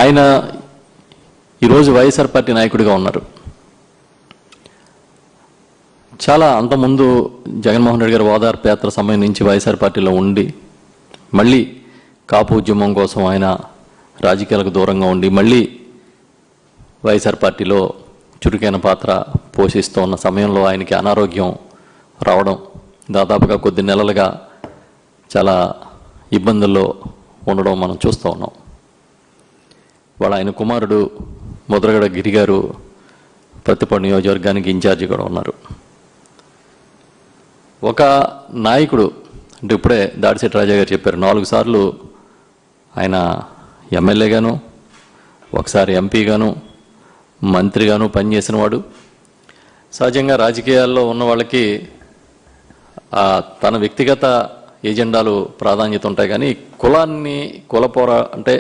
ఆయన ఈరోజు వైఎస్ఆర్ పార్టీ నాయకుడిగా ఉన్నారు. చాలా అంతకుముందు జగన్మోహన్ రెడ్డి గారు ఓదార్పు యాత్ర సమయం నుంచి వైఎస్ఆర్ పార్టీలో ఉండి మళ్ళీ కాపు ఉద్యమం కోసం ఆయన రాజకీయాలకు దూరంగా ఉండి మళ్ళీ వైఎస్ఆర్ పార్టీలో చురుకైన పాత్ర పోషిస్తూ ఉన్న సమయంలో ఆయనకి అనారోగ్యం రావడం, దాదాపుగా కొద్ది నెలలుగా చాలా ఇబ్బందుల్లో ఉండడం మనం చూస్తూ ఉన్నాం. వాళ్ళ ఆయన కుమారుడు ముద్రగడ గిరి గారు ప్రతిపాడు నియోజకవర్గానికి ఇన్ఛార్జి కూడా ఉన్నారు. ఒక నాయకుడు అంటే ఇప్పుడే దాడిశెట్టి రాజా గారు చెప్పారు, 4 సార్లు ఆయన ఎమ్మెల్యేగాను, ఒకసారి ఎంపీగాను, మంత్రిగాను పనిచేసిన వాడు. సహజంగా రాజకీయాల్లో ఉన్న వాళ్ళకి తన వ్యక్తిగత ఏజెండాలు ప్రాధాన్యత ఉంటాయి, కానీ కులాన్ని అంటే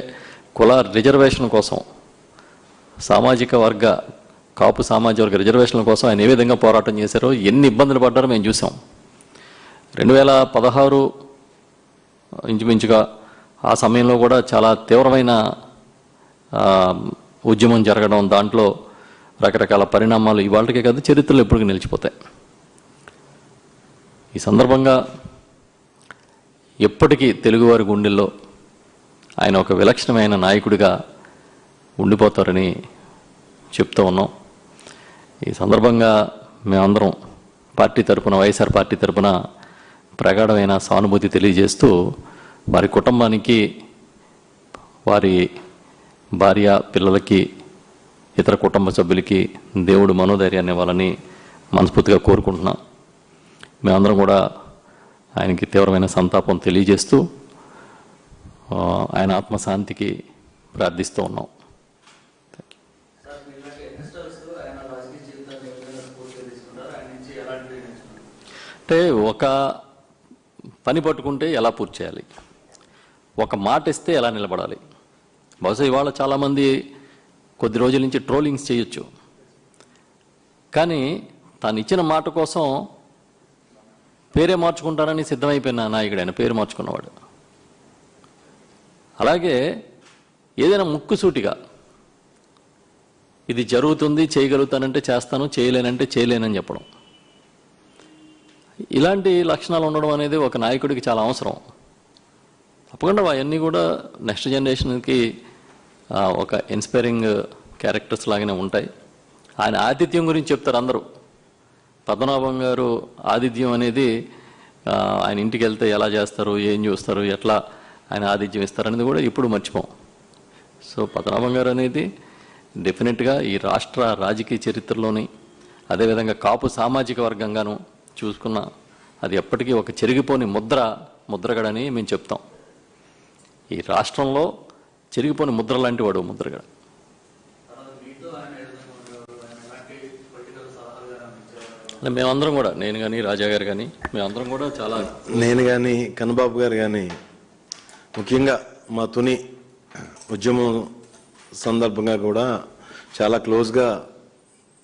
కుల రిజర్వేషన్ కోసం, సామాజిక వర్గ కాపు సామాజిక వర్గ రిజర్వేషన్ల కోసం ఆయన ఏ విధంగా పోరాటం చేశారో, ఎన్ని ఇబ్బందులు పడ్డారో మేము చూసాం. 2016 ఇంచుమించుగా ఆ సమయంలో కూడా చాలా తీవ్రమైన ఉద్యమం జరగడం, దాంట్లో రకరకాల పరిణామాలు ఇవాళకే కాదు చరిత్రలో ఎప్పటికీ నిలిచిపోతాయి. ఈ సందర్భంగా ఎప్పటికీ తెలుగువారి గుండెల్లో ఆయన ఒక విలక్షణమైన నాయకుడిగా ఉండిపోతారని చెప్తూ ఉన్నాం. ఈ సందర్భంగా మేమందరం పార్టీ తరపున, వైఎస్ఆర్ పార్టీ తరపున ప్రగాఢమైన సానుభూతి తెలియజేస్తూ వారి కుటుంబానికి, వారి భార్య పిల్లలకి, ఇతర కుటుంబ సభ్యులకి దేవుడు మనోధైర్యాన్ని ఇవ్వాలని మనస్ఫూర్తిగా కోరుకుంటున్నాం. మేమందరం కూడా ఆయనకి తీవ్రమైన సంతాపం తెలియజేస్తూ ఆయన ఆత్మశాంతికి ప్రార్థిస్తూ ఉన్నాం. అంటే ఒక పని పట్టుకుంటే ఎలా పూర్తి చేయాలి, ఒక మాట ఇస్తే ఎలా నిలబడాలి. బహుశా ఇవాళ చాలామంది కొద్ది రోజుల నుంచి ట్రోలింగ్స్ చేయొచ్చు, కానీ తాను ఇచ్చిన మాట కోసం పేరే మార్చుకుంటానని సిద్ధమైపోయిన నాయకుడు ఆయన, పేరు మార్చుకున్నవాడు. అలాగే ఏదైనా ముక్కుసూటిగా ఇది జరుగుతుంది, చేయగలుగుతానంటే చేస్తాను, చేయలేనంటే చేయలేనని చెప్పడం, ఇలాంటి లక్షణాలు ఉండడం అనేది ఒక నాయకుడికి చాలా అవసరం. తప్పకుండా అవన్నీ కూడా నెక్స్ట్ జనరేషన్కి ఒక ఇన్స్పైరింగ్ క్యారెక్టర్స్ లాగానే ఉంటాయి. ఆయన ఆతిథ్యం గురించి చెప్తారు అందరూ. పద్మనాభం గారు ఆతిథ్యం అనేది ఆయన ఇంటికి వెళ్తే ఎలా చేస్తారు, ఏం చూస్తారు, ఎట్లా ఆయన ఆతిథ్యం ఇస్తారు అనేది కూడా ఇప్పుడు మర్చిపోం. సో పద్మనాభం గారు అనేది డెఫినెట్గా ఈ రాష్ట్ర రాజకీయ చరిత్రలోని, అదేవిధంగా కాపు సామాజిక వర్గంగాను చూసుకున్న అది ఎప్పటికీ ఒక చెరిగిపోని ముద్రగడని మేము చెప్తాం. ఈ రాష్ట్రంలో చెరిగిపోని ముద్ర లాంటి వాడు ముద్రగడ. మేమందరం కూడా, నేను కానీ రాజా గారు కానీ, మేమందరం కూడా చాలా, నేను కానీ కన్నబాబు గారు కానీ, ముఖ్యంగా మా తుని ఉద్యమం సందర్భంగా కూడా చాలా క్లోజ్గా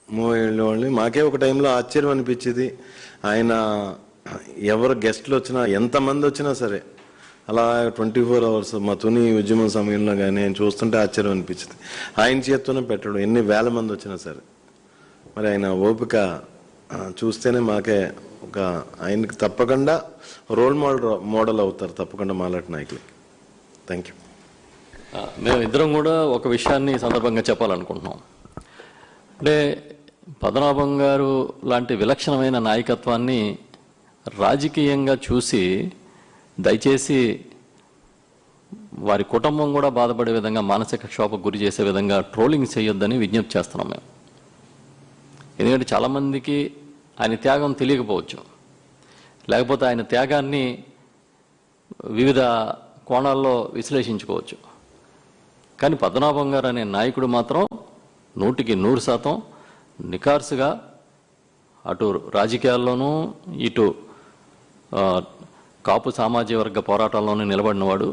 మూవ్ అయ్యేవాళ్ళని. మాకే ఒక టైంలో ఆశ్చర్యం అనిపించేది, ఆయన ఎవరు గెస్ట్లు వచ్చినా, ఎంతమంది వచ్చినా సరే అలా 24 hours మా తుని ఉద్యమం సమయంలో కానీ ఆయన చూస్తుంటే ఆశ్చర్యం అనిపించింది. ఆయన చేత్తోనే పెట్టడం, ఎన్ని వేల మంది వచ్చినా సరే. మరి ఆయన ఓపిక చూస్తేనే మాకే ఒక, ఆయనకి తప్పకుండా రోల్ మోడల్ అవుతారు తప్పకుండా మాలాంటి నాయకులకి. Thank you. మేము ఇద్దరం కూడా ఒక విషయాన్ని సందర్భంగా చెప్పాలనుకుంటున్నాం. అంటే పద్మనాభం గారు లాంటి విలక్షణమైన నాయకత్వాన్ని రాజకీయంగా చూసి దయచేసి వారి కుటుంబం కూడా బాధపడే విధంగా, మానసిక క్షోభకు గురి చేసే విధంగా ట్రోలింగ్ చేయొద్దని విజ్ఞప్తి చేస్తున్నాం మేము. ఎందుకంటే చాలామందికి ఆయన త్యాగం తెలియకపోవచ్చు, లేకపోతే ఆయన త్యాగాన్ని వివిధ కోణాల్లో విశ్లేషించుకోవచ్చు. కానీ పద్మనాభం గారు అనే నాయకుడు మాత్రం 100% నిఖార్సుగా అటు రాజకీయాల్లోనూ ఇటు కాపు సామాజిక వర్గ పోరాటాల్లోనూ నిలబడినవాడు.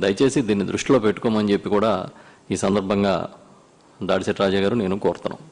దయచేసి దీన్ని దృష్టిలో పెట్టుకోమని చెప్పి కూడా ఈ సందర్భంగా దాడిశెట్టి రాజా గారు నేను కోరుతున్నాను.